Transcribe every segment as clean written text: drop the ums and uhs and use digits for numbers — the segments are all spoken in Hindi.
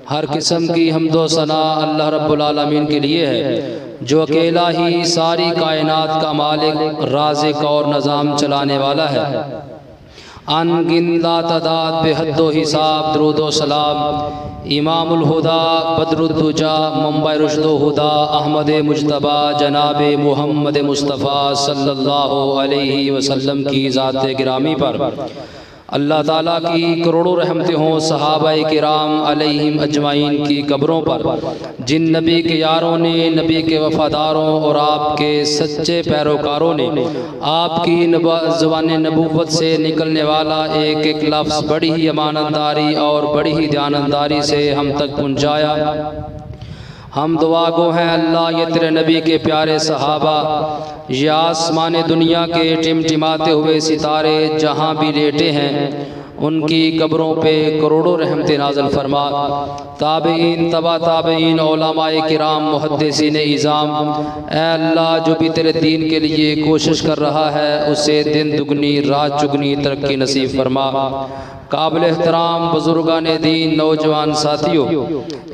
हर किस्म की हम्दो सना अल्लाह रब्बुल आलमीन के लिए है, जो अकेला ही सारी कायनात का मालिक, राज़िक और निज़ाम चलाने वाला है। अनगिन लातदाद बेहद्दो हिसाब दुरूदो सलाम इमामुल हुदा बदरुद्दुजा मुंबई रुश्दो हुदा अहमद मुज्तबा जनाब मुहम्मद मुस्तफ़ा सल्लल्लाहु अलैहि वसल्लम की ज़ात गिरामी पर अल्लाह ताला की करोड़ों रहमतें हों सहाबाए किराम अलैहिम अजमाइन की कब्रों पर, जिन नबी के यारों ने, नबी के वफ़ादारों और आपके सच्चे पैरोकारों ने आपकी ज़ुबान नबूवत से निकलने वाला एक एक लफ्ज़ बड़ी ही अमानतदारी और बड़ी ही ध्यानदारी से हम तक पहुँचाया। हम दुआ गो हैं अल्लाह, ये तेरे नबी के प्यारे सहाबा, ये आसमान दुनिया के टिमटिमाते हुए सितारे जहाँ भी लेटे हैं, उनकी कब्रों पे करोड़ों रहमतें नाज़िल फरमा। ताबईन, तबा ताबईन, उलमाए किराम, मुहद्दिसीन इज़ाम, ऐ अल्लाह जो भी तेरे दीन के लिए कोशिश कर रहा है उसे दिन दुगनी रात चुगनी तरक्की नसीब फरमा। काबिल एहतराम बुजुर्गान दीन, नौजवान साथियों,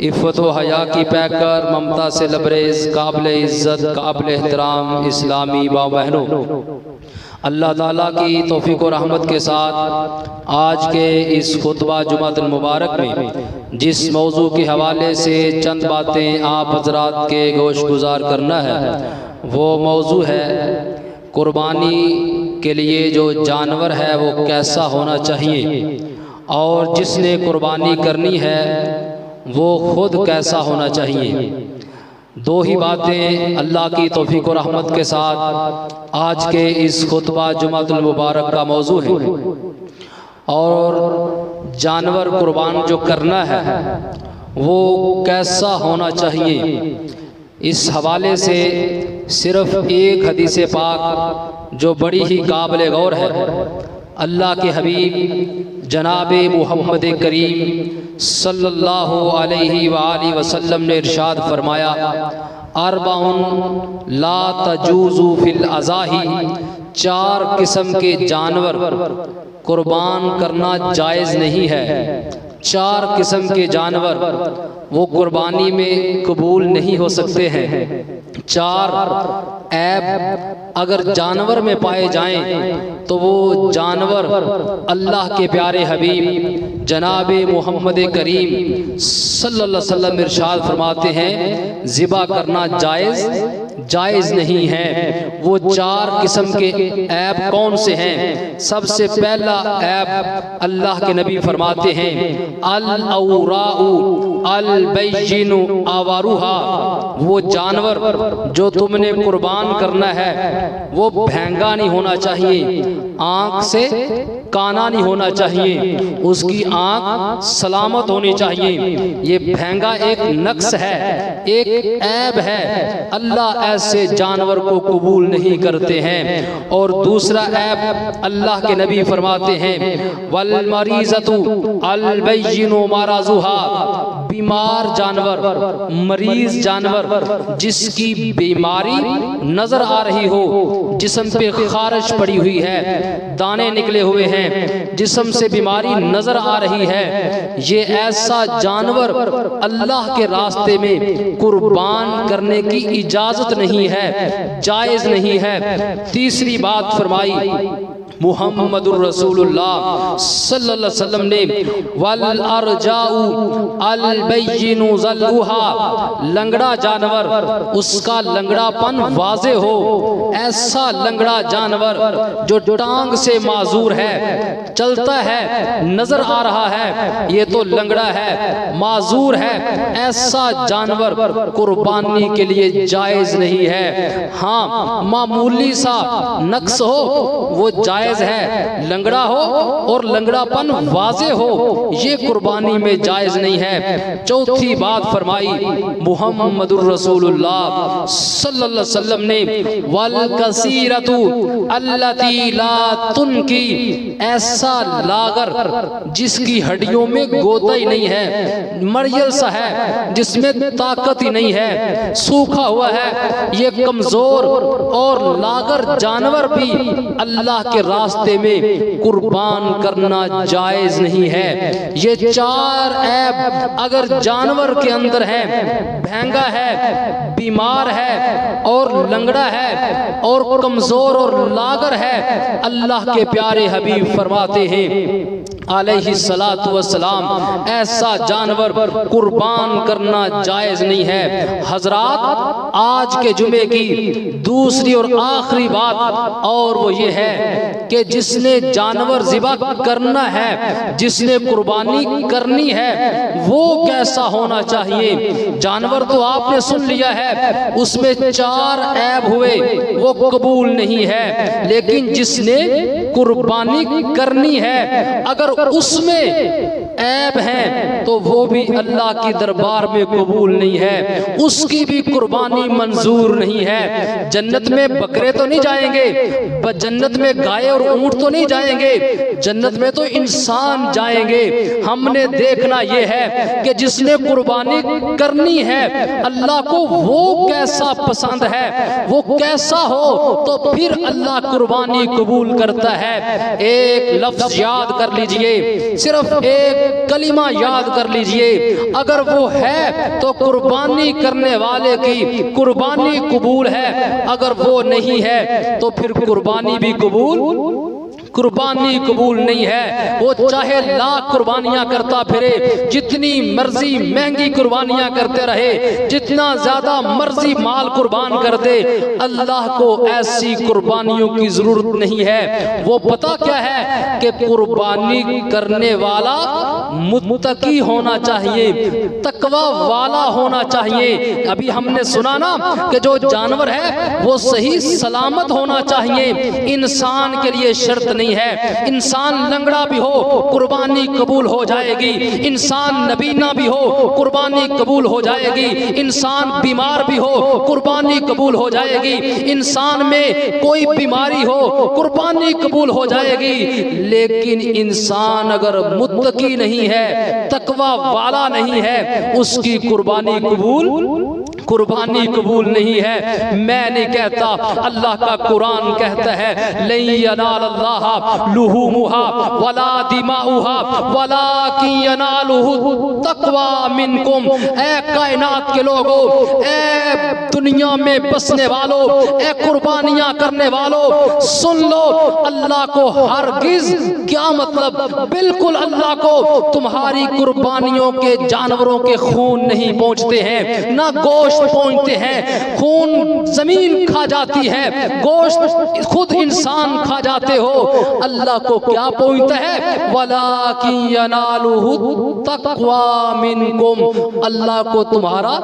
इफ़्फ़त व हया की पैकर, ममता से लबरेज़, काबिल इज़्ज़त, काबिल एहतराम इस्लामी माँ बहनों, अल्लाह ताला की तौफ़ीक़ और रहमत के साथ आज के इस खुतबा जुमातुल मुबारक में जिस मौजू के हवाले से चंद बातें आप हज़रात के गोश गुजार करना है, वो मौजू है कुर्बानी के लिए जो जानवर है वो कैसा होना चाहिए, और जिसने कुर्बानी करनी है वो खुद कैसा होना चाहिए। दो ही बातें अल्लाह की तौफ़ीक़ और रहमत के साथ आज के इस खुतबा जुमातुल मुबारक का मौजू है। और जानवर कुर्बान जो करना है वो कैसा होना चाहिए, इस हवाले से सिर्फ एक हदीस पाक जो बड़ी ही काबिल गौर है, अल्लाह के हबीब जनाब मुहम्मद करीम सल्लल्लाहु अलैहि वालैहि वसल्लम ने इरशाद फरमाया, अरबाउन ला तजूज़ु फिल अज़ाही, चार किस्म के जानवर कुर्बान करना जायज़ नहीं है। चार किस्म के जानवर वो कुर्बानी में कबूल नहीं हो सकते हैं। चार ऐब अगर जानवर में पाए जाएं तो वो जानवर अल्लाह के प्यारे हबीब जनाब मुहम्मद करीम सल्लल्लाहु अलैहि वसल्लम इरशाद फरमाते हैं ज़िबा करना जायज़ नहीं है। वो चार किस्म के ऐब कौन से हैं? सबसे पहला ऐब अल्लाह के नबी फरमाते हैं, अल औराउ अल बैजिनु आवारुहा, वो जानवर जो तुमने कुर्बान करना है वो भैंगा नहीं होना चाहिए, आँख से काना नहीं होना चाहिए, उसकी आँख सलामत होनी चाहिए। ये भैंगा एक नक्स है, एक ऐब है, अल्लाह ऐसे जानवर को कबूल नहीं करते हैं। और दूसरा ऐब अल्लाह के नबी फरमाते हैं, वल मरीज़तु अल बैयिनु मराज़ुहा, बीमार जानवर, मरीज जानवर जिसकी बीमारी नजर आ रही हो, जिस्म पे खारिश पड़ी हुई है, दाने निकले हुए हैं, जिस्म से बीमारी नजर आ रही है, ये ऐसा जानवर अल्लाह के रास्ते में कुर्बान करने की इजाजत नहीं है, जायज नहीं है। तीसरी बात फरमाई मुहम्मदुर रसूलुल्लाह सल्लल्लाहु अलैहि वसल्लम ने, वल अरजाउ अल बैयिनु ज़ल्लुहा, लंगड़ा जानवर उसका लंगड़ापन वाज़े हो, ऐसा लंगड़ा जानवर जो टांग से माजूर है, चलता है, नजर आ रहा है ये तो लंगड़ा है, माजूर है, ऐसा जानवर कुर्बानी के लिए जायज नहीं है। हाँ, मामूली सा नक्स हो वो जायज है, लंगड़ा हो और लंगड़ापन वाज़े हो ये कुर्बानी में जायज नहीं है। चौथी बात फरमाई मुहम्मदुर रसूलुल्लाह सल्लल्लाहु अलैहि वसल्लम ने, वल कसीरतु अल्लती ला तुनकी, ऐसा लागर जिसकी हड्डियों में गोता ही नहीं है, मरियल सा है जिसमें ताकत ही नहीं है, सूखा हुआ है, ये कमजोर और लागर जानवर भी अल्लाह के रास्ते में कुर्बान करना जायज़ नहीं है। ये 4 ऐब अगर जानवर के अंदर है, भेंगा है, बीमार है और लंगड़ा है और कमजोर और लागर है, अल्लाह के प्यारे हबीब फरमाते हैं अलैहिस्सलातु वस्सलाम, ऐसा जानवर कुर्बान करना जायज़ नहीं है। हजरात, आज के जुमे की दूसरी और आखिरी बात और वो ये है कि जिसने जानवर ज़िबा करना है, जिसने कुर्बानी करनी है, वो कैसा होना चाहिए। जानवर तो आपने सुन लिया है, उसमें 4 ऐब हुए, वो कबूल नहीं है। लेकिन जिसने कुर्बानी करनी है, अगर उसमें ऐब हैं तो वो भी अल्लाह की दरबार में कबूल नहीं है, उसकी भी कुर्बानी मंजूर नहीं है। जन्नत में बकरे तो नहीं जाएंगे, जन्नत में गाय और ऊंट तो नहीं जाएंगे, जन्नत में तो इंसान जाएंगे। हमने देखना यह है कि जिसने कुर्बानी करनी है, अल्लाह को वो कैसा पसंद है, वो कैसा हो तो फिर अल्लाह कुर्बानी कबूल करता है। एक लफ्ज याद कर लीजिए, सिर्फ एक कलिमा याद कर लीजिए, अगर वो है तो कुर्बानी करने वाले की कुर्बानी कबूल है, अगर वो नहीं है तो फिर कुर्बानी भी कुर्बानी कबूल नहीं है। वो चाहे लाख कुर्बानियां करता फिरे, जितनी मर्जी महंगी कुर्बानियां करते रहे, जितना ज्यादा मर्जी माल कुर्बान कर दे, अल्लाह को ऐसी कुर्बानियों की जरूरत नहीं है। वो पता क्या है कि कुर्बानी करने वाला मुत्तकी होना चाहिए, तकवा वाला होना चाहिए। अभी हमने सुना ना कि जो जानवर है वो सही सलामत होना चाहिए। इंसान के लिए शर्त नहीं है, इंसान लंगड़ा भी हो कुर्बानी कबूल हो जाएगी, इंसान नबीना भी हो कुर्बानी कबूल हो जाएगी, इंसान बीमार भी हो कुर्बानी कबूल हो जाएगी, इंसान में कोई बीमारी हो कुर्बानी कबूल हो जाएगी। लेकिन इंसान अगर मुत्तकी नहीं है, तकवा वाला नहीं है, उसकी कुर्बानी कबूल नहीं है। मैं नहीं कहता, अल्लाह का कुरान कहता है लन यनालल्लाह लुहुमुहा वला दिमाउहा वलाकिन यनालुहु तक़वा मिनकुम। ऐ कायनात के लोगों, ऐ दुनिया में बसने वालों, ऐ कुर्बानियां करने वालों, सुन लो, अल्लाह को हरगिज, क्या मतलब, बिल्कुल अल्लाह को तुम्हारी कुर्बानियों के जानवरों के खून नहीं पहुंचते हैं, ना गोश्त पहुंचते हैं। खून जमीन खा जाती है, गोश्त खुद इंसान खा जाते हो, अल्लाह को क्या पहुंचता है, वलाकिन यनालुहु तक़वा मिनकुम, अल्लाह को तुम्हारा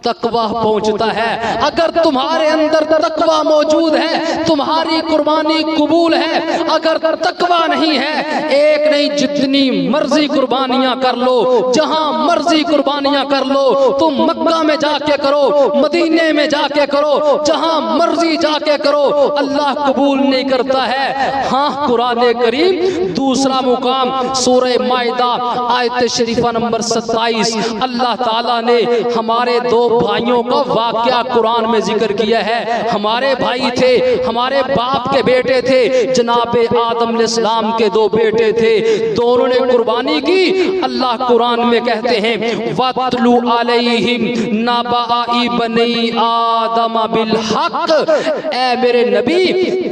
तकवा पहुंचता है। अगर तुम्हारे अंदर तकवा मौजूद है, तुम्हारी कुर्बानी कबूल है। अगर तकवा नहीं है, एक नहीं जितनी मर्जी कुर्बानियां कर लो, जहां मर्जी कुर्बानियां कर लो, तुम मक्का में जाके करो, मदीने में जाके करो, जहां मर्जी जाके करो, अल्लाह कबूल नहीं करता है। हाँ, कुरान करीम दूसरा मुकाम सूरह माइदा आयत शरीफा नंबर 27, अल्लाह ताला ने हमारे 2 भाइयों का वाकया कुरान में जिक्र किया है। हमारे भाई थे, हमारे बाप के बेटे थे, जनाबे आदम अलैहिस्सलाम के 2 बेटे थे, दोनों ने कुर्बानी की। अल्लाह कुरान में कहते हैं वतलु अलैहिम नबा इब्नी आदम बिल हक। ऐ मेरे नबी,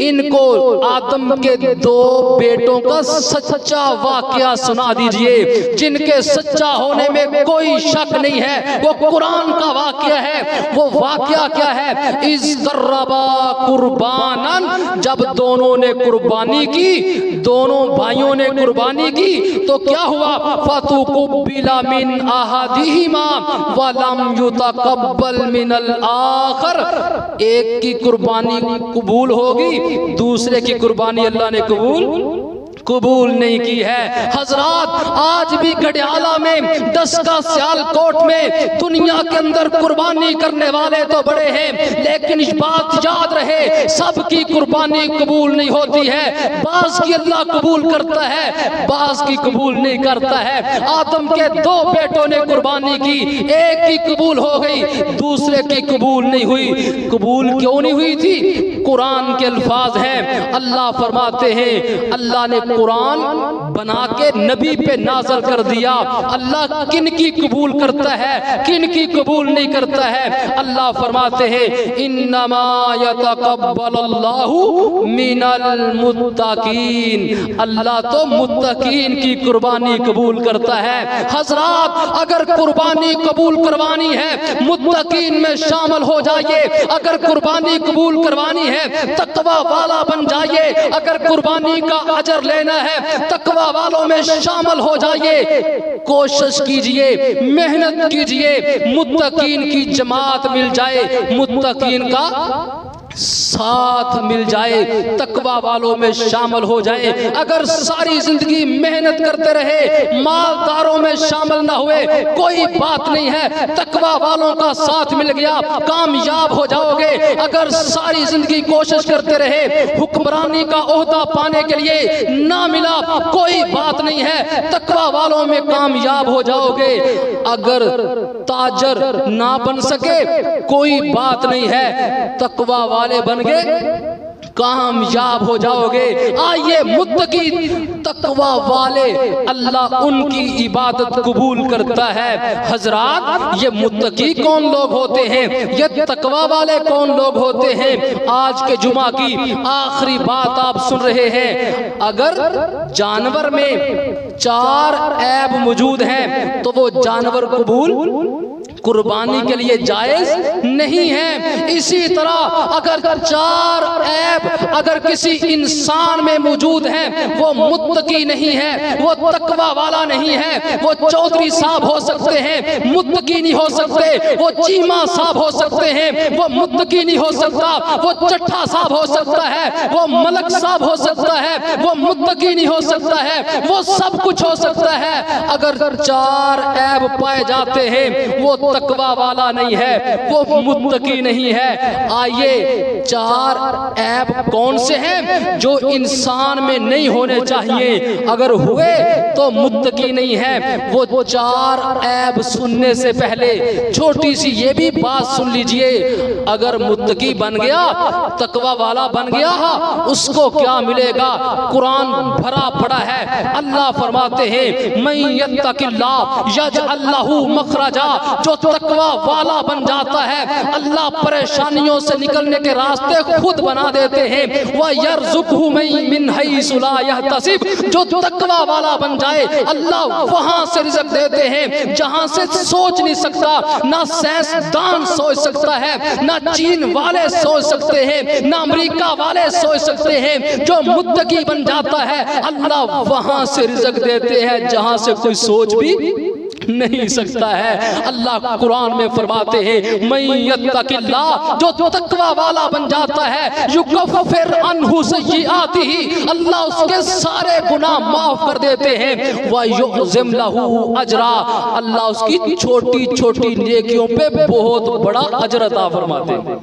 इनको आदम के 2 बेटों का सच्चा वाकया सुना दीजिए, जिनके सच्चा होने में कोई शक नहीं है। वो कुरान का वाकया है। वो वाकया क्या है, इस कर्रबा कुर्बानन, जब दोनों ने कुर्बानी की, दोनों भाइयों ने कुर्बानी की, तो क्या हुआ, फतुकुब्बिला मिन अहदिहिमा वलम युतकब्बल मिनल आखर। एक की कुर्बानी कबूल होगी, दूसरे की कुर्बानी अल्लाह ने कबूल नहीं की है। हजरात, आज भी गढ़ियाला में, 10 का सियालकोट में दुनिया के अंदर कुर्बानी करने वाले तो बड़े हैं, लेकिन इस बात याद रहे, सबकी कुर्बानी कबूल नहीं होती है। बाज की अल्लाह कबूल करता है, बाज की कबूल नहीं करता है। आदम के 2 बेटों ने कुर्बानी की, एक की कबूल हो गई, दूसरे की कबूल नहीं हुई। कबूल क्यों नहीं हुई थी? कुरान के अल्फाज हैं, अल्लाह फरमाते हैं, अल्लाह ने कुरान बना के नबी पे नाज़िल कर दिया। अल्लाह किन की कबूल करता है, किन की कबूल नहीं करता है। अल्लाह फरमाते हैं, इन्नमा यतक़ब्बलुल्लाहु मिनल मुत्तक़ीन, अल्लाह तो मुत्तक़ीन की कुर्बानी कबूल करता है। हजरात, अगर कुर्बानी कबूल करवानी है, मुत्तक़ीन में शामिल हो जाइए। अगर कुर्बानी कबूल करवानी है, तकवा वाला बन जाइए। अगर कुर्बानी का अजर लेना है, तकवा वालों में शामिल हो जाइए। कोशिश कीजिए, मेहनत कीजिए, मुत्तकीन की जमात मिल जाए, मुत्तकीन का साथ मिल जाए, तकवा वालों में शामिल हो जाए। अगर सारी जिंदगी मेहनत करते रहे, मालदारों में शामिल ना हुए, कोई बात नहीं है, तकवा वालों का साथ मिल गया, कामयाब हो जाओगे। अगर सारी जिंदगी कोशिश करते रहे, हुक्मरानी का ओहदा पाने के लिए ना मिला, कोई बात नहीं है, तकवा वालों में कामयाब हो जाओगे। अगर ताजर ना बन सके, कोई बात नहीं है, तकवा वाले बन गए, कामयाब हो जाओगे। आइए, मुत्तकी तकवा वाले, अल्लाह उनकी इबादत कबूल करता है। हजरात, ये मुत्तकी कौन लोग होते हैं, ये तकवा वाले कौन लोग होते हैं? आज के जुमा की आखिरी बात आप सुन रहे हैं। अगर जानवर में 4 ऐब मौजूद हैं, तो वो जानवर कबूल कुर्बानी के लिए जायज नहीं है। इसी तरह अगर 4 ऐब अगर किसी इंसान में मौजूद है, वो मुत्तकी नहीं है, वो तकवा वाला नहीं है। वो चौधरी साहब हो सकते हैं, मुत्तकी नहीं हो सकते। वो चीमा साहब हो सकते हैं, वो मुत्तकी नहीं हो सकता। वो चट्ठा साहब हो सकता है, वो मलक साहब हो सकता है, वो मुत्तकी नहीं हो सकता है। वो सब कुछ हो सकता है, अगर 4 ऐब पाए जाते हैं, वो तकवा वाला नहीं है, वो मुत्तकी नहीं है। आइए, 4 ऐब कौन से हैं जो इंसान में नहीं होने चाहिए? अगर हुए तो मुत्तकी नहीं है। वो 4 ऐब सुनने से पहले छोटी सी ये भी बात सुन लीजिए। अगर मुत्तकी बन गया, तकवा वाला बन गया, उसको क्या मिलेगा? कुरान भरा पड़ा है। अल्लाह फरमाते हैं, मैं यत्तकिल्लाह यजअल लहू मखरजा, जो तकवा वाला बन जाता है, अल्लाह परेशानियों से निकलने के रास्ते खुद बना देते हैं। वह यरज़ुक़हु मिन हैसु ला यहतसिब, जो तकवा वाला बन जाए, अल्लाह वहां से रिज़्क़ देते हैं जहां से सोच नहीं सकता। ना साइंसदान सोच सकता है, ना चीन वाले सोच सकते हैं, ना अमेरिका वाले सोच सकते हैं। जो मुत्तकी बन जाता है, अल्लाह वहां से रिज़्क़ देते हैं जहां से कोई सोच भी नहीं सकता है। अल्लाह कुरान में फरमाते हैं, मैं यत्तकिल्लाह, जो तकवा वाला बन जाता है, युकफ्फिर अन्हु सय्यिआतिही, अल्लाह उसके सारे गुनाह माफ कर देते हैं। व युअज़िम लहू अजरा, अल्लाह उसकी छोटी छोटी नेकियों पे बहुत बड़ा अजर अता फरमाते हैं।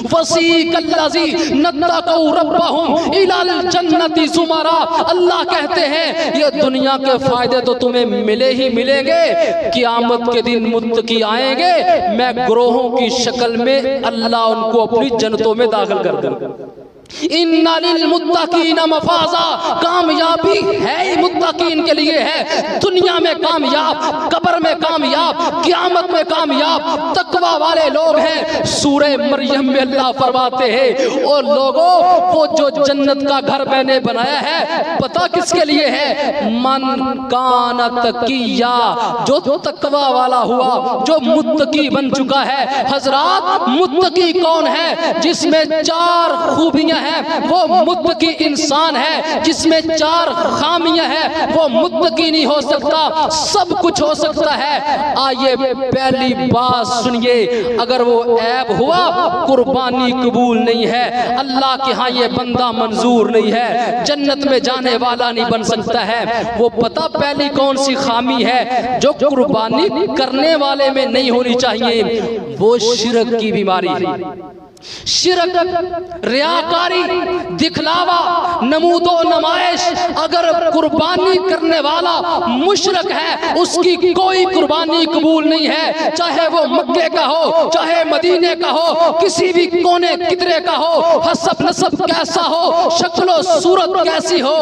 वसीकल्लज़ी नत्तक़ू रब्बहुम इलल जन्नति ज़ुमरा, अल्लाह कहते हैं, ये दुनिया के फायदे तो तुम्हें मिले ही मिलेंगे, क़यामत के दिन मुत्तकी आएंगे, मैं ग्रोहों की शक्ल में अल्लाह उनको अपनी जन्नतों में दाखिल कर दूंगा। इन्ना लिल मुत्तकीन मफाजा, कामयाबी है ही मुत्तकीन के लिए है। दुनिया में कामयाब, कब्र में कामयाब, क़यामत में कामयाब तकवा वाले लोग हैं। सूरह मरियम में अल्लाह फरमाते हैं, ओ लोगों, वो जो जन्नत का घर मैंने बनाया है, पता किसके लिए है? मन कान तकिया, जो तकवा वाला हुआ, जो मुत्तकी बन चुका है। हजरात, मुत्तकी कौन है? जिसमें 4 खूबियां हैं, वो मुत्तकी इंसान है। जिसमें 4 खामियां हैं, वो मुत्तकी नहीं हो सकता। सब कुछ हो सकता है। आइए पहली बात सुनिए, अगर वो ऐब हुआ कुर्बानी कबूल नहीं है, अल्लाह के यहाँ ये बंदा मंजूर नहीं है, जन्नत में जाने वाला नहीं बन सकता है। वो पता पहली कौन सी खामी है जो कुर्बानी करने वाले में नहीं होनी चाहिए, वो शिरक की बीमारी है। शिरक, रियाकारी, दिखलावा, नमूदो नमाइश। अगर कुर्बानी करने वाला मुशरक है, उसकी कोई कुर्बानी कबूल नहीं है, चाहे वो मक्के का हो, चाहे मदीने का हो, किसी भी कोने कितरे का हो, हसब नसब कैसा हो, शक्लो सूरत कैसी हो,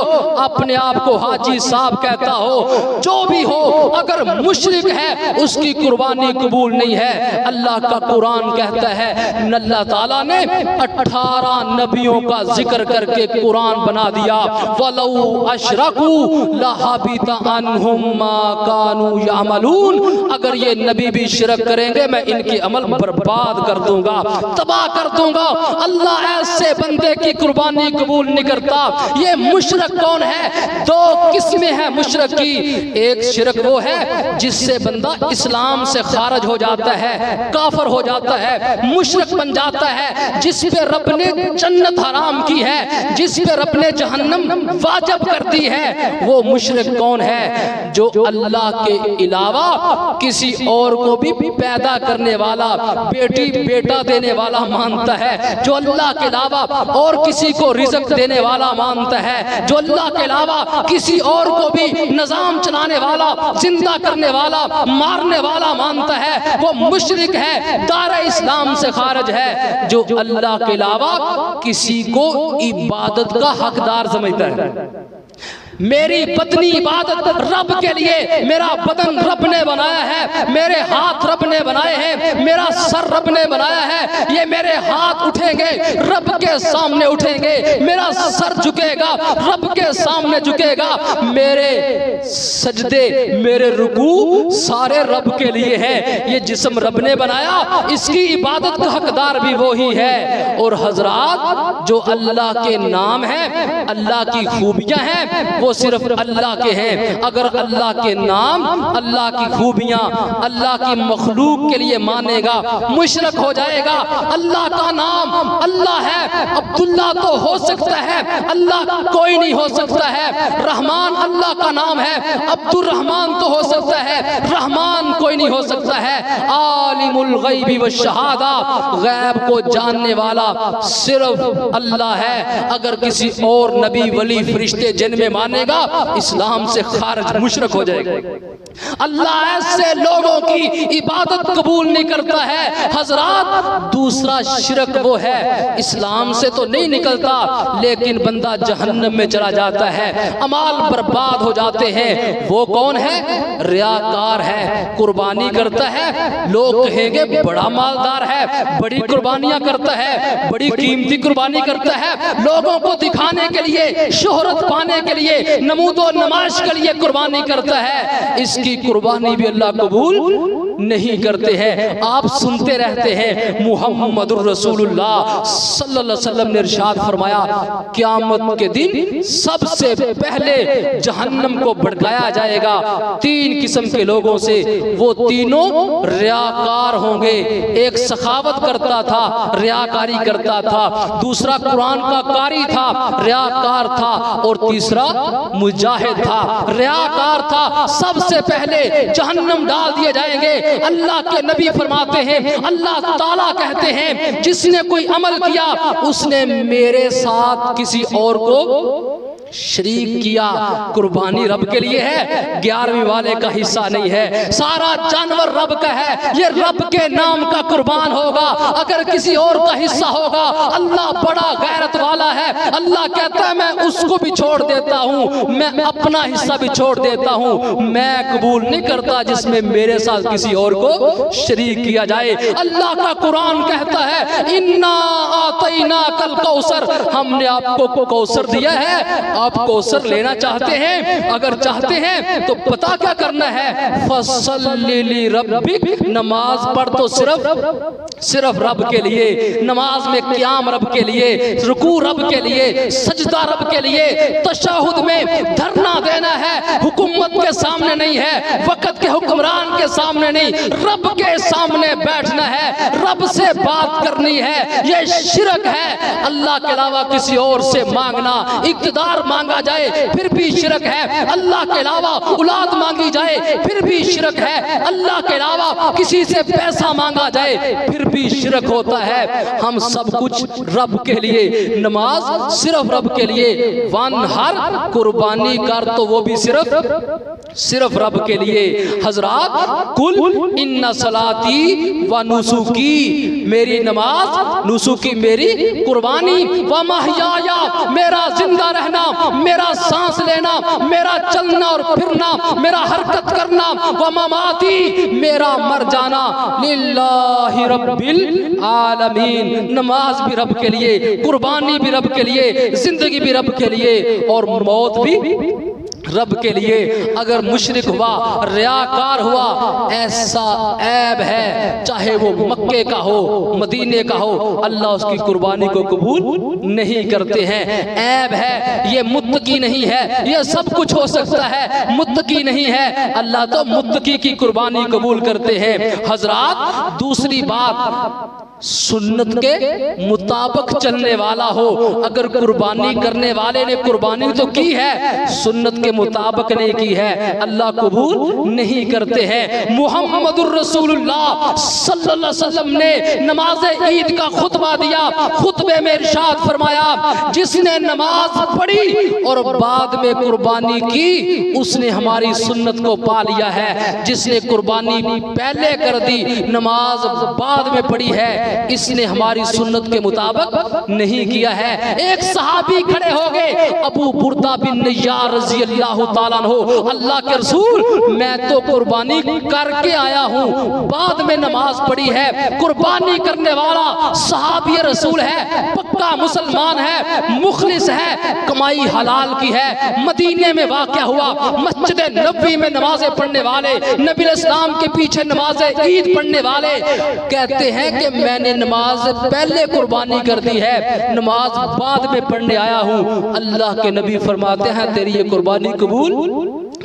अपने आप को हाजी साहब कहता हो, जो भी हो, अगर मुशरिक है उसकी कुर्बानी कबूल नहीं है। अल्लाह का कुरान कहता है, अल्लाह ताला ने 18 नबियों का जिक्र करके कुरान बना दिया। वलौ अशरकू लहबिता अन्हुम मा कानू यामलून। अगर ये नबी भी शिरक करेंगे मैं इनकी अमल बर्बाद कर दूंगा, तबाह कर दूंगा। अल्लाह ऐसे बंदे की कुर्बानी कबूल नहीं करता। ये मुशरक कौन है? दो किस्में हैं मुशरक की। एक शिरक वो है जिससे बंदा इस्लाम से खारिज हो जाता है, काफिर हो जाता है, मुशरक बन जाता है, जिस पे रब ने जन्नत हराम की है, जिस पे रब ने जहन्नम वाजिब कर दी है। वो मुशरिक कौन है? जो अल्लाह के अलावा किसी और को भी पैदा करने वाला, बेटी बेटा देने वाला मानता है, जो अल्लाह के अलावा और किसी को रिज़्क देने वाला मानता है, जो अल्लाह के अलावा किसी और को भी निजाम चलाने वाला, जिंदा करने वाला, मारने वाला मानता है, वो मुशरिक है, दायरा इस्लाम से खारिज है। जो अल्लाह के अलावा किसी को इबादत का हकदार समझता है। मेरी बदनी इबादत रब के लिए, मेरा बदन रब ने बनाया है, मेरे हाथ रब ने बनाए हैं, मेरा सर रब ने बनाया है, ये मेरे हाथ उठेंगे रब के सामने उठेंगे, मेरा सर झुकेगा रब के सामने झुकेगा, मेरे सजदे मेरे रुकू सारे रब के लिए हैं। ये जिस्म रब ने बनाया, इसकी इबादत का हकदार भी वो ही है। और हजरात, जो अल्लाह के नाम है, अल्लाह की खूबियां हैं, वो सिर्फ अल्लाह के हैं। अगर अल्लाह के नाम, अल्लाह की खूबियां अल्लाह की मखलूक के लिए मानेगा, मुशरक हो जाएगा। अल्लाह का नाम अल्लाह है, अब्दुल्ला तो हो सकता है, अल्लाह कोई नहीं हो सकता है। रहमान अल्लाह का नाम है, अब्दुल रहमान तो हो सकता है, रहमान कोई नहीं हो सकता है। आलिमुल गैबी व शहादा, गैब को जानने वाला सिर्फ अल्लाह है। अगर किसी और नबी वली फरिश्ते जिनमें मानेगा, इस्लाम से खारिज मुशरक हो जाएगा। अल्लाह ऐसे लोगों की इबादत कबूल नहीं करता है। हजरात, दूसरा शिरक वो है, इस्लाम से तो नहीं निकलता लेकिन बंदा जहन्नम में चला जाता है, अमाल बर्बाद हो जाते हैं। वो कौन है? रियाकार है, कुर्बानी करता है, लोग कहेंगे बड़ा मालदार है, बड़ी कुर्बानियां करता है, बड़ी कीमती कुर्बानी करता है, लोगों को दिखाने के लिए, शोहरत पाने के लिए, नमूदो नमाज के लिए कुर्बानी करता है। इसकी कुर्बानी भी अल्लाह कबूल नहीं करते हैं। आप सुनते रहते हैं, मुहम्मदुर रसूलुल्लाह सल्लल्लाहु अलैहि वसल्लम ने इरशाद फरमाया, क़यामत के दिन सबसे पहले जहन्नम को भड़काया जाएगा 3 किस्म के लोगों से। वो तीनों रियाकार होंगे। एक सखावत करता था, रियाकारी करता था, दूसरा कुरान का कारी था, रियाकार था, और तीसरा मुजाहिद था, रियाकार था। सबसे पहले जहन्नम डाल दिए जाएंगे। अल्लाह के नबी फरमाते हैं, अल्लाह ताला कहते हैं, जिसने कोई अमल किया उसने मेरे साथ किसी और को शरीक किया। कुर्बानी रब के लिए है, 11वीं वाले का हिस्सा नहीं है। सारा जानवर रब का है, ये रब के नाम का कुर्बान होगा। अगर किसी और का हिस्सा होगा, अल्लाह बड़ा गैरत वाला है, अल्लाह कहता है मैं उसको भी छोड़ देता हूँ, मैं अपना हिस्सा भी छोड़ देता हूँ। मैं कबूल नहीं करता जिसमें मेरे साथ किसी और को शरीक किया जाए। अल्लाह का कुरान कहता है, इन्ना आतैना कल कौसर, हमने आपको कौसर दिया है, आप कौसर लेना चाहते हैं, अगर चाहते हैं तो पता क्या करना है, फसल्लि ली रब्बिक, नमाज पढ़ तो सिर्फ रब के लिए, नमाज में क़याम रब के लिए, रुकू रब के लिए, सजदा रब के लिए, तशहुद में धरना देना है, हुकूमत के सामने नहीं है, वक्त के हुक्मरान के सामने नहीं, रब के सामने बैठना है, रब से बात करनी है। ये शिरक है। अल्लाह के अलावा किसी और से मांगना, इक़्तिदार मांगा जाए फिर भी शिरक है, अल्लाह के अलावा औलाद मांगी जाए फिर भी शिरक है, अल्लाह के अलावा किसी से पैसा मांगा जाए फिर भी शिरक होता है। हम सब कुछ रब के लिए, नमाज सिर्फ रब के लिए, वन हर कुर्बानी कर तो वो भी सिर्फ रब के लिए। हजरात, कुल इन्ना सलाती व नुसुकी, मेरी नमाज, नुसुकी मेरी कुर्बानी, व महयाया मेरा जिंदा रहना, मेरा सांस लेना, मेरा चलना और फिरना, मेरा हरकत करना, व ममाती मेरा मर जाना, लिल्लाहि रब्बिल आलमीन, नमाज भी रब के लिए, कुर्बानी भी रब के लिए, जिंदगी भी रब के लिए और मौत भी रब के लिए। अगर मुशरिक हुआ, रियाकार हुआ, ऐसा ऐब है, चाहे वो मक्के का हो, मदीने का हो, अल्लाह उसकी कुर्बानी को कबूल नहीं करते हैं। ऐब है, ये मुत्तकी नहीं है, ये सब कुछ हो सकता है, मुत्तकी नहीं है, अल्लाह तो मुत्तकी की कुर्बानी कबूल करते हैं। हजरात, दूसरी बात, सुन्नत के मुताबिक चलने वाला हो। अगर कुर्बानी करने वाले ने कुर्बानी तो की है, सुन्नत के मुताबिक नहीं की है, अल्लाह कबूल नहीं करते हैं। मुहम्मदुर रसूलुल्लाह सल्लल्लाहु अलैहि वसल्लम ने नमाज ईद का खुतबा दिया, खुतबे में इरशाद फरमाया, जिसने नमाज पढ़ी और बाद में कुर्बानी की, उसने हमारी सुन्नत को पा लिया है। जिसने कुर्बानी पहले कर दी, नमाज बाद में पढ़ी है, इसने हमारी सुन्नत के मुताबिक नहीं किया है। एक सहाबी खड़े हो गए, अबू बुर्दा बिन नय्यार रज़ी अल्लाह ताला अन्हु, अल्लाह के रसूल, मैं तो कुर्बानी करके आया हूँ, बाद में नमाज पढ़ी है। कुर्बानी करने वाला सहाबी रसूल है, पक्का मुसलमान है, मुखलिस है, कमाई हलाल की है। मदीने में वाक़या हुआ, मस्जिद नबवी में नमाजें पढ़ने वाले, नबी इस्लाम के पीछे नमाज ईद पढ़ने वाले कहते हैं कि मैंने नमाज पहले कुर्बानी कर दी है, नमाज बाद में पढ़ने आया हूँ। अल्लाह के नबी फरमाते हैं, तेरी ये कुर्बानी कबूल,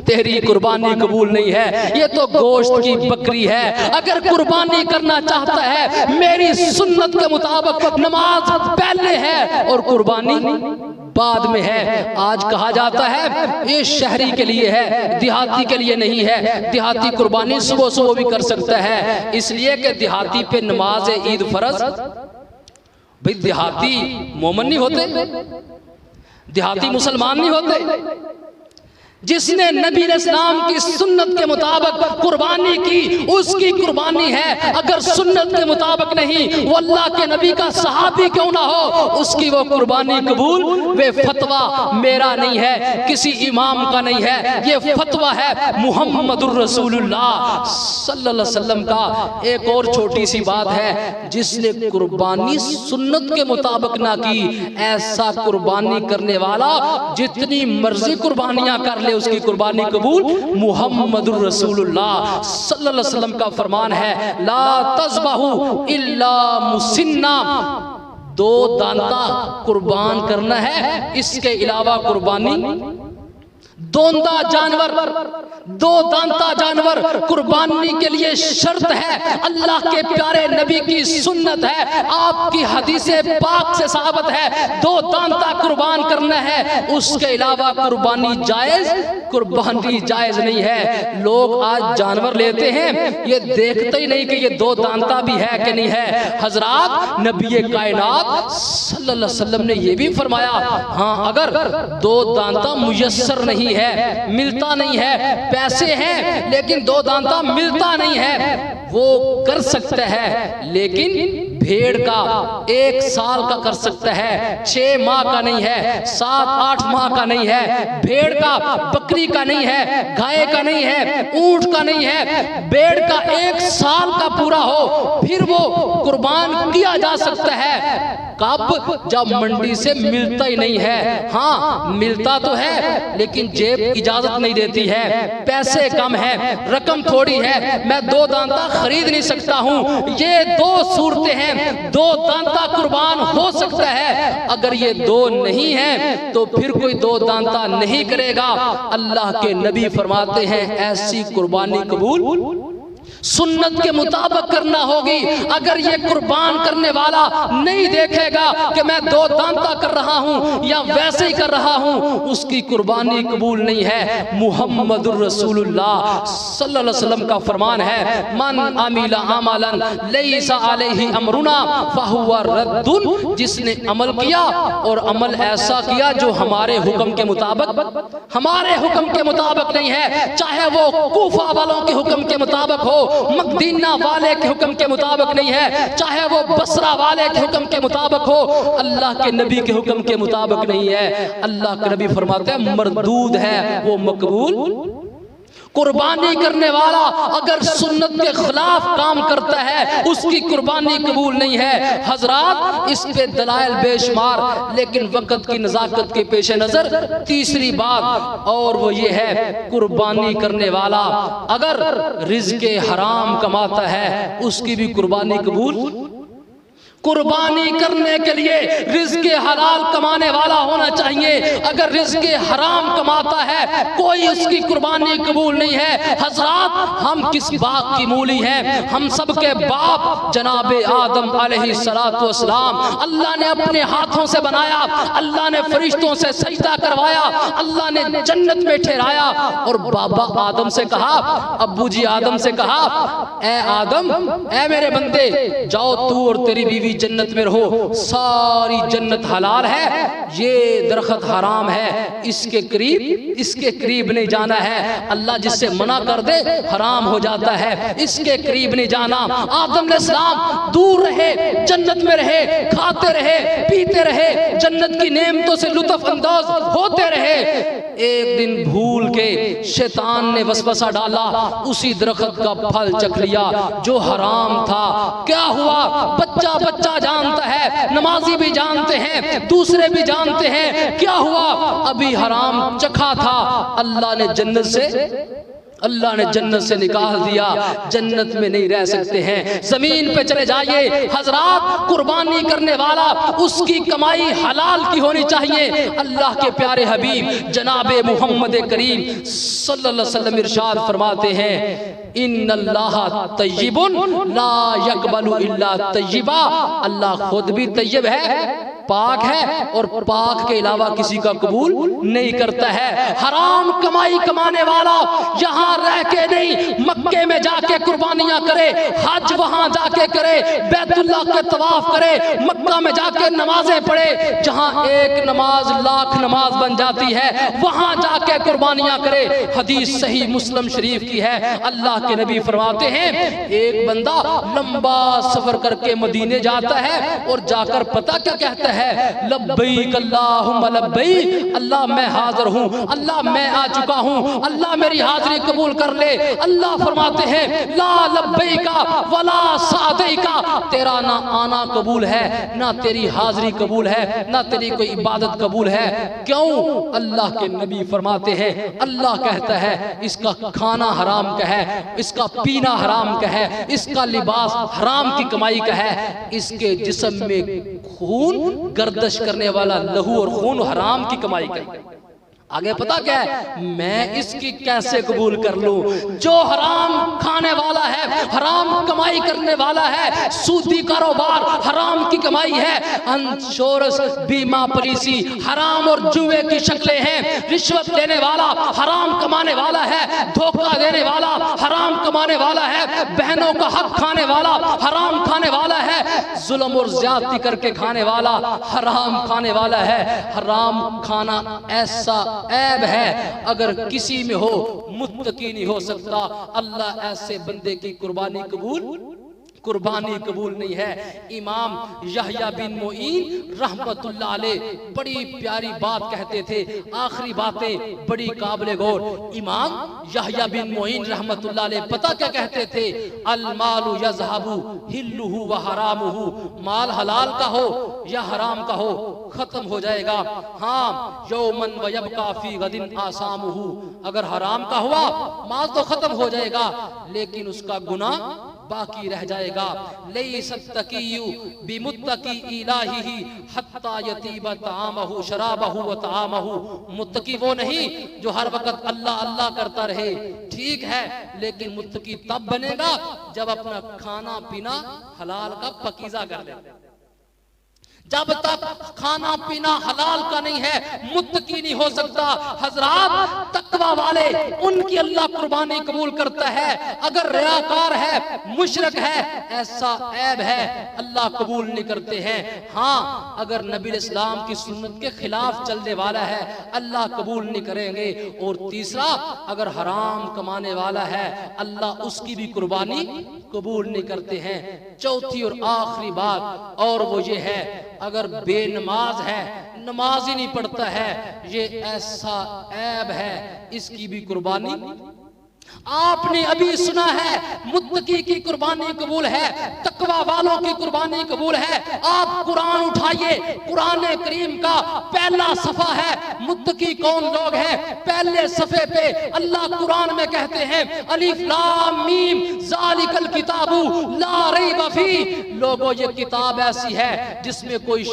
तेरी कुर्बानी कबूल नहीं है, ये तो गोश्त की बकरी है। अगर कुर्बानी करना चाहता है, मेरी सुन्नत के मुताबिक नमाज पहले है और कुर्बानी बाद में है। आज कहा जाता है ये शहरी के लिए है, देहाती के लिए नहीं है। देहाती कुर्बानी सुबह सुबह भी कर सकता है, इसलिए कि देहाती पे नमाज ईद फर्ज। भाई देहाती मोमन नहीं होते, देहाती मुसलमान नहीं होते। जिसने नबी इस्लाम की सुन्नत के मुताबिक कुर्बानी की, उसकी कुर्बानी है। अगर सुन्नत के मुताबिक नहीं, वो अल्लाह के नबी का सहाबी क्यों ना हो, उसकी वो कुर्बानी कबूल। वे फतवा मेरा नहीं है, किसी इमाम का नहीं है, ये फतवा है मुहम्मदुर रसूलुल्लाह सल्लल्लाहु अलैहि वसल्लम का। एक और छोटी सी बात है, जिसने कुर्बानी सुन्नत के मुताबिक ना की, ऐसा कुर्बानी करने वाला जितनी मर्जी कुर्बानियां कर, उसकी कुर्बानी कबूल। मुहम्मदुर रसूलुल्लाह सल्लल्लाहु अलैहि वसल्लम का फरमान है, ला तज़बहू इल्ला मुसिन्ना, दो दांता कुर्बान करना है, इसके अलावा कुर्बानी। दोंदा जानवर, दो दांता जानवर कुर्बानी के लिए शर्त है। अल्लाह के प्यारे नबी की सुन्नत है, आपकी हदीसे पाक से साबित है, दो दांता कुर्बान करना है, उसके अलावा कुर्बानी जायज, कुर्बानी जायज नहीं है। लोग आज जानवर लेते हैं, ये देखते ही नहीं कि ये दो दांता भी है कि नहीं है। हजरात, नबी कायनात सल्लल्लाहु अलैहि वसल्लम ने ये भी फरमाया, हाँ अगर दो दांता मुयस्सर नहीं है, मिलता नहीं है, पैसे हैं लेकिन दो दांता मिलता नहीं है, वो कर सकता है। लेकिन भेड़ का 1 साल का कर सकता है, 6 माह का नहीं है, 7-8 माह का नहीं है। भेड़ का, बकरी का नहीं है, गाय का नहीं है, ऊंट का नहीं है, भेड़ का 1 साल का पूरा हो, फिर वो कुर्बान किया जा सकता है। कब? जब मंडी से मिलता ही नहीं है। हाँ मिलता तो है लेकिन जेब इजाजत नहीं देती है, पैसे कम है, रकम थोड़ी है, मैं 2 दांता खरीद नहीं सकता हूँ। ये 2 सूरतें हैं, 2 दांता कुर्बान हो सकता है। अगर ये 2 नहीं है तो फिर कोई 2 दांता नहीं करेगा। अल्लाह के नबी फरमाते हैं ऐसी कुर्बानी कबूल सुन्नत के मुताबिक करना होगी। अगर ये कुर्बान करने वाला नहीं देखेगा कि मैं 2 दांता कर रहा हूं या वैसे ही कर रहा हूं, उसकी कुर्बानी कबूल नहीं है। मुहम्मदुर रसूलुल्लाह सल्लल्लाहु अलैहि वसल्लम का फरमान है, मन अमिला अमलन लैसा अलैहि अमरुना फहुवा रद्दुन। जिसने अमल किया और अमल ऐसा किया जो हमारे हुक्म के मुताबिक नहीं है, चाहे वो कूफा वालों के हुक्म के मुताबिक हो, मदीना वाले के हुक्म के मुताबिक नहीं है, चाहे वो बसरा वाले के हुक्म के मुताबिक हो, अल्लाह के नबी के हुक्म के मुताबिक नहीं है। अल्लाह के नबी फरमाते हैं मरदूद है, वो मकबूल। कुर्बानी करने वाला अगर सुन्नत के खिलाफ काम करता है उसकी कुर्बानी कबूल नहीं है। हजरात इस पे दलाइल बेशुमार, लेकिन वक्त की नज़ाकत के पेश नजर तीसरी बात और वो ये है, कुर्बानी करने वाला अगर रिज़्क़े हराम कमाता है उसकी भी कुर्बानी कबूल। कुर्बानी करने के लिए रिज़्क़े हलाल कमाने वाला होना चाहिए। अगर रिज़्क़े हराम कमाता है कोई उसकी कुर्बानी कबूल नहीं है। हज़रात हम किस बाग की मूली हैं? हम सब के बाप जनाबे आदम अलैहिस्सलातु वस्सलाम अल्लाह ने अपने हाथों से बनाया, अल्लाह ने फरिश्तों से सजदा करवाया, अल्लाह ने जन्नत में ठहराया और बाबा आदम से कहा, अब्बू जी आदम से कहा, ए आदम, ए मेरे बंदे, जाओ तू और तेरी बीवी जन्नत में रहो, सारी जन्नत हलाल है, ये दरख्त हराम है, इसके करीब नहीं जाना है। अल्लाह जिससे मना कर दे हराम हो जाता है, इसके करीब नहीं जाना। आदम अलैहिस्सलाम दूर रहे, जन्नत में रहे, खाते रहे, पीते रहे, जन्नत की नेमतों से लुत्फ अंदाज होते रहे। एक दिन भूल के शैतान ने वसवसा डाला, उसी दरख्त का फल चख लिया जो हराम था। क्या हुआ? बच्चा जानता है, नमाजी भी जानते हैं, दूसरे भी जानते हैं। क्या हुआ? अभी हराम चखा था, अल्लाह ने जन्नत से निकाल दिया, जन्नत में नहीं रह सकते हैं, जमीन पे चले जाइए। हजरात कुर्बानी करने वाला उसकी कमाई हलाल की होनी चाहिए। अल्लाह के प्यारे हबीब जनाबे मोहम्मद करीम सल्लल्लाहु अलैहि वसल्लम इरशाद फरमाते हैं, इन्नल्लाह तय्यिबुन ला यक़बलु इल्ला तय्यिबा। अल्लाह खुद भी तय्यब है, पाक है और पाक के अलावा किसी का कबूल नहीं करता है। हराम कमाई कमाने वाला यहाँ रह के नहीं, मक्के में जाके कुर्बानियां करे, हज वहां जाके करे, बैतुल्लाह के तवाफ करे, मक्का में जाके नमाजें पढ़े, जहां एक नमाज लाख नमाज बन जाती है वहां जाके कुर्बानियां करे। हदीस सही मुस्लिम शरीफ की है। अल्लाह के नबी फरमाते हैं, एक बंदा लंबा सफर करके मदीने जाता है और जाकर पता क्या कहता है, लब्बैक अल्लाहुम्मा लब्बैक, अल्लाह मैं हाजिर हूँ, अल्लाह मैं आ चुका हूँ, अल्लाह मेरी हाजिरी कबूल कर ले। अल्लाह फरमाते हैं, ला लब्बैका वला सादैका, तेरा ना आना कबूल है, ना तेरी हाजिरी कबूल है, ना तेरी कोई इबादत कबूल है। क्यों? अल्लाह के नबी फरमाते हैं, अल्लाह कहता है इसका खाना हराम का है, इसका पीना हराम का है, इसका लिबास हराम की कमाई का है, इसके जिस्म में खून गर्दश करने वाला लहू और खून हराम की कमाई का। आगे पता क्या है, मैं इसकी कैसे कबूल कर लूं? जो हराम खाने वाला है, हराम कमाई करने वाला है, सूदी कारोबार हराम की कमाई है, इंश्योरेंस बीमा पॉलिसी हराम और जुए की शक्लें हैं, रिश्वत देने वाला हराम कमाने वाला है, धोखा देने वाला हराम कमाने वाला है, बहनों का हक खाने वाला हराम खाने वाला है, जुल्म और ज्यादती करके खाने वाला हराम खाने वाला है। हराम खाना ऐसा ऐब है, अगर किसी में हो मुत्तकी नहीं हो सकता। अल्लाह ऐसे बंदे की कुर्बानी कबूल कुर्बानी कबूल नहीं है। इमाम यहया बिन मुईन रहमतुल्लाह अलैह बड़ी प्यारी बात कहते थे, आखिरी बातें बड़ी काबिल गौर। इमाम यहया बिन मुईन रहमतुल्लाह अलैह पता क्या कहते थे? अल मालु यज़हबु हिल्लुहु व हरामुहु, माल हलाल का हो या हराम का हो खत्म हो जाएगा। हाँ, यौमन व यबका फी गदिन आसामुहु, अगर हराम का हुआ माल तो खत्म हो जाएगा लेकिन उसका गुनाह बाकी रह जाएगा। लैसत तकियु बिमुत्तकी इलाही हत्ता यतीब तामहु शराबहु व तामहु, मुत्तकी वो नहीं जो हर वक्त अल्लाह अल्लाह करता रहे, ठीक है, लेकिन मुत्तकी तब बनेगा जब अपना खाना पीना हलाल का पकीज़ा कर ले। जब तक खाना पीना हलाल का नहीं है मुत्तकी नहीं हो सकता। हजरात, तकवा वाले उनकी अल्लाह कुर्बानी कबूल करता है। अगर रियाकार है, मुशरिक है, ऐसा ऐब है, अल्लाह कबूल नहीं करते हैं। हाँ, अगर नबी इस्लाम की सुन्नत के खिलाफ चलने वाला है अल्लाह कबूल नहीं करेंगे। और तीसरा, अगर हराम कमाने वाला है अल्लाह उसकी भी कुर्बानी कबूल नहीं करते हैं। चौथी और आखिरी बात और वो ये है, अगर बेनमाज है, नमाज ही नहीं पढ़ता है, ये ऐसा ऐब है, इसकी भी कुर्बानी। आपने अभी सुना है मुत्तकी की कुर्बानी कबूल है, तकवा वालों की कुर्बानी कबूल है। आप कुरान उठाइए, कुरान करीम का पहला सफा है, मुत्तकी कौन लोग हैं? पहले सफे पे अल्लाह कुरान में कहते हैं अलिफ लाम मीम ज़ालिकल किताबु ला रैब फी, लोगों ये किताब ऐसी है जिसमें कोई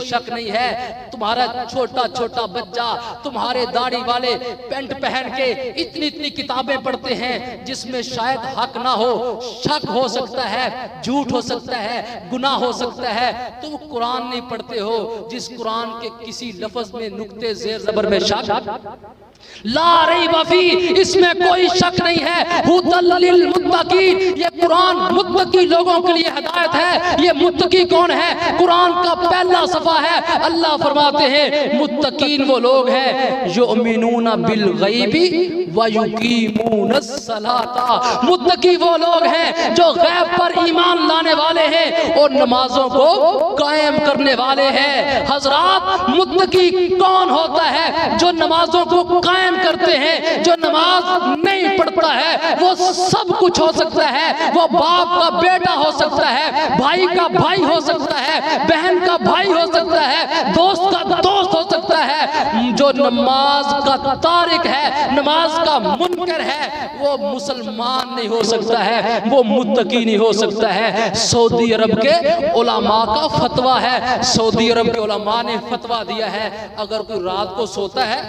शक नहीं है। तुम्हारा छोटा छोटा बच्चा तुम्हारे दाढ़ी वाले पेंट पहन के इतनी इतनी किताबें पढ़ते हैं जिसमें शायद हक ना हो, शक हो सकता है, झूठ हो सकता है, गुनाह हो सकता है, तो वो कुरान नहीं पढ़ते हो जिस कुरान के किसी लफ्ज में नुक्ते ज़ेर ज़बर में शक ला रैब फी, इसमें कोई शक नहीं है। हुदल लिल मुत्तकीन, ये कुरान मुत्तकी लोगों के लिए हिदायत है। ये मुत्तकी कौन है? कुरान का पहला सफा है। अल्लाह फरमाते हैं मुत्तकीन वो लोग हैं युमिनूना बिल गैबी व युकीमूनस सलाता, मुत्तकी वो लोग हैं जो गैब पर ईमान लाने वाले हैं और नमाजों को कायम करने वाले हैं। हजरात, मुत्तकी कौन होता है? जो नमाजों को कायम करते हैं। जो नमाज नहीं पढ़ता है वो सब कुछ हो सकता है, वो बाप का बेटा हो सकता है, भाई का भाई हो सकता है, बहन का भाई हो सकता है, दोस्त का दोस्त हो सकता है। जो नमाज का तारिक है, नमाज का मुनकर है, वो मुसलमान नहीं हो सकता है, वो मुत्तकी नहीं हो सकता है। सऊदी अरब के उलमा का फतवा है, सऊदी अरब के उलमा ने फतवा दिया है, अगर कोई रात को सोता है,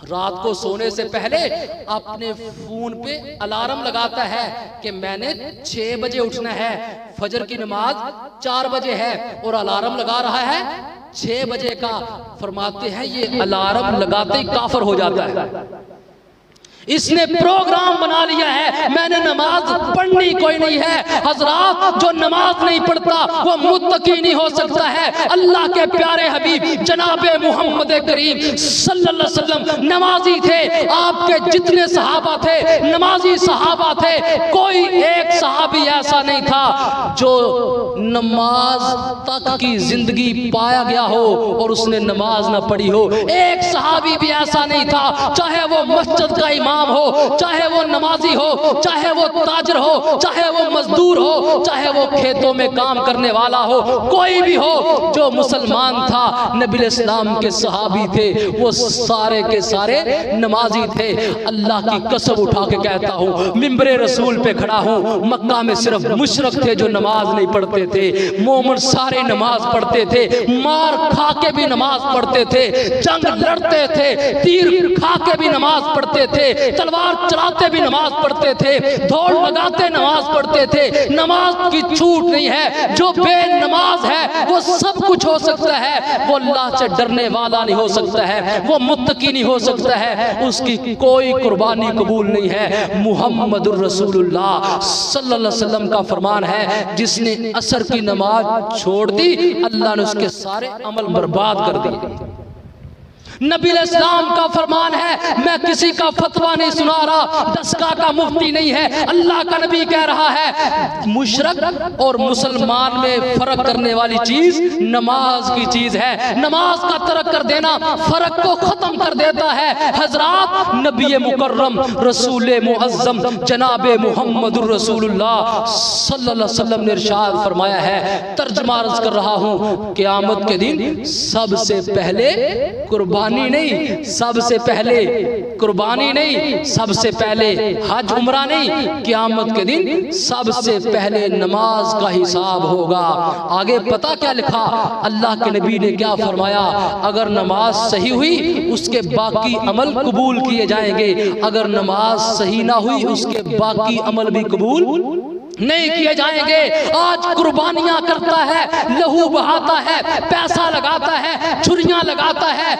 रात को सोने से पहले अपने फोन पे अलार्म लगाता है कि मैंने 6 बजे उठना है, फजर की नमाज 4 बजे है और अलार्म लगा रहा है 6 बजे का, फरमाते हैं ये अलार्म लगाते ही काफिर हो जाता है। इसने प्रोग्राम बना लिया है, मैंने नमाज पढ़नी कोई नहीं है। हजरात, जो नमाज नहीं पढ़ता वो मुत्तकी नहीं हो सकता है। अल्लाह के प्यारे हबीब जनाबे मोहम्मद करीम सल्लल्लाहु अलैहि वसल्लम नमाजी थे। आपके जितने सहाबा थे नमाजी सहाबा थे, कोई एक सहाबी ऐसा नहीं था जो नमाज तक की जिंदगी पाया गया हो और उसने नमाज ना पढ़ी हो। एक सहाबी भी ऐसा नहीं था, चाहे वो मस्जिद का इमाम हो, चाहे वो नमाजी हो, चाहे वो ताजर हो, चाहे वो मजदूर हो, चाहे वो खेतों में काम करने वाला हो, कोई भी हो जो मुसलमान था, नबी इस्लाम के सहाबी थे, वो सारे के सारे नमाजी थे। अल्लाह की कसम उठा के कहता हूँ, मिंबरे रसूल पे खड़ा हूँ, मक्का में सिर्फ मुशरिक थे जो नमाज नहीं पढ़ते थे, मोमिन सारे नमाज पढ़ते थे, मार खा के भी नमाज पढ़ते थे, जंग लड़ते थे, तीर खा के भी नमाज पढ़ते थे, तलवार चलाते भी नमाज पढ़ते थे, दौड़ लगाते नमाज पढ़ते थे। नमाज की छूट नहीं है, जो बेनमाज है वो सब कुछ हो सकता है, वो अल्लाह से डरने वाला नहीं हो सकता है, वो मुत्तकी नहीं हो सकता है, उसकी कोई कुर्बानी कबूल नहीं है। मुहम्मदुर रसूलुल्लाह सल्लल्लाहु अलैहि वसल्लम का फरमान है, जिसने असर की नमाज छोड़ दी अल्लाह ने उसके सारे अमल बर्बाद कर दिए। नबी इस्लाम का फरमान है, मैं किसी का फतवा नहीं सुना रहा, दसका का मुफ्ती नहीं है। अल्लाह का नबी कह रहा है मुशरक और मुसलमान में फर्क करने वाली चीज नमाज की चीज है। नमाज का तर्क कर देना फर्क को खत्म कर देता है। हजरात, नबी मुकर्रम रसूल मुअज्जम जनाब मुहम्मदुर रसूलुल्लाह सल्लल्लाहु अलैहि वसल्लम ने इरशाद फरमाया है, तर्जुमा अर्ज कर रहा हूं, क़यामत के दिन सबसे पहले कुर्बानी नहीं, सबसे पहले कुर्बानी नहीं, सबसे पहले हज उम्रा नहीं, क़यामत के दिन सबसे पहले नमाज का हिसाब होगा। आगे पता क्या लिखा, अल्लाह के नबी ने क्या फरमाया, अगर नमाज सही हुई उसके बाकी अमल कबूल किए जाएंगे, अगर नमाज सही ना हुई उसके बाकी अमल भी कबूल नहीं किए जाएंगे। आज कुर्बानियां करता है, लहू बहाता है, पैसा लगाता है, छुरियां लगाता है,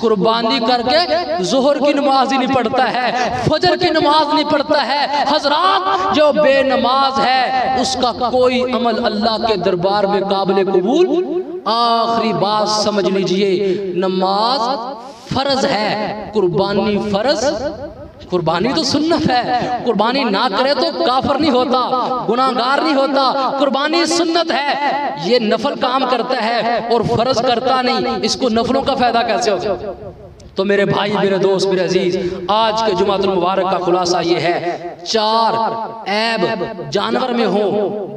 कुर्बानी करके जोहर की नमाज ही नहीं पढ़ता है, फजर की नमाज नहीं पढ़ता है। हजरात, जो बेनमाज है उसका कोई अमल अल्लाह के दरबार में काबिल कबूल। आखिरी बात समझ लीजिए, नमाज फर्ज है, कुर्बानी फर्ज, कुर्बानी तो सुन्नत है। कुर्बानी ना करे तो काफिर नहीं होता, गुनाहगार नहीं होता। कुर्बानी सुन्नत है, ये नफल काम करता है और फर्ज करता नहीं, इसको नफलों का फायदा कैसे होगा? तो मेरे भाई, मेरे दोस्त, मेरे अजीज, आज के जुमातुल मुबारक का खुलासा ये है, 4 ऐब जानवर में हो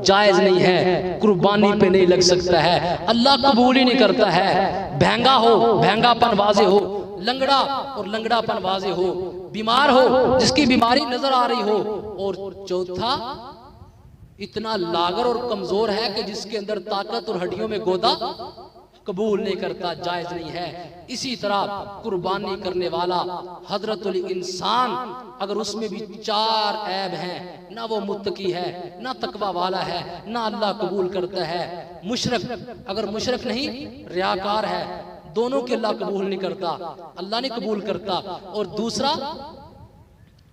जायज नहीं है, कुर्बानी पे नहीं लग सकता है, अल्लाह कबूल ही नहीं करता है। भैंगा हो, भैंगापन वाजे हो, लंगड़ा और लंगड़ापन वाजे हो, बीमार हो, जिसकी बीमारी नजर आ रही हो, और चौथा इतना लागर और कमजोर है कि जिसके अंदर ताकत और हड्डियों में गोदा कबूल नहीं करता, जायज नहीं है। इसी तरह कुर्बानी करने वाला हजरतुल इंसान, अगर उसमें भी 4 ऐब हैं, ना वो मुत्तकी है, ना तकवा वाला है, ना अल्लाह कबूल करता है। मुशरक, अगर मुशरक नहीं रियाकार है, दोनों के अल्लाह कबूल नहीं करता, अल्लाह नहीं कबूल करता। और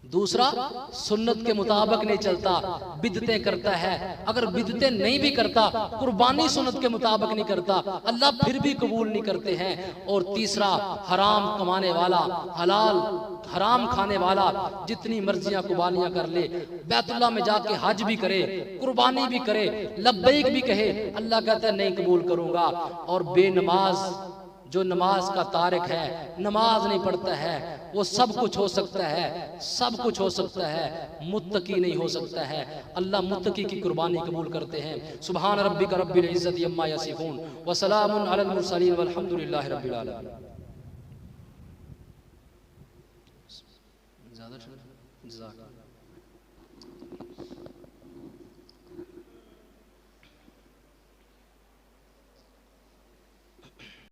दूसरा सुन्नत के मुताबिक नहीं चलता, बिदतें करता है। अगर बिदतें नहीं भी करता, कुर्बानी सुन्नत के मुताबिक नहीं करता, अल्लाह फिर भी कबूल नहीं करते हैं। और तीसरा हराम कमाने वाला, हलाल हराम खाने वाला, जितनी मर्जियां कुर्बानियां कर ले, बैतुल्लाह में जाके हज भी करे, कुर्बानी भी करे, लब्बैक भी कहे, अल्लाह कहता है नहीं कबूल करूंगा। और बेनमाज, जो नमाज का तारिक है, नमाज नहीं पढ़ता है, वो सब कुछ हो सकता है, सब कुछ हो सकता है, मुत्तकी नहीं हो सकता है। अल्लाह मुत्तकी की कुर्बानी कबूल करते हैं। सुभान रब्बिका रब्बिल इज्जति अम्मा यसिफून व सलामुन अलल मुरसलीन वल्हम्दुलिल्लाहि रब्बिल आलमीन। ज़्यादा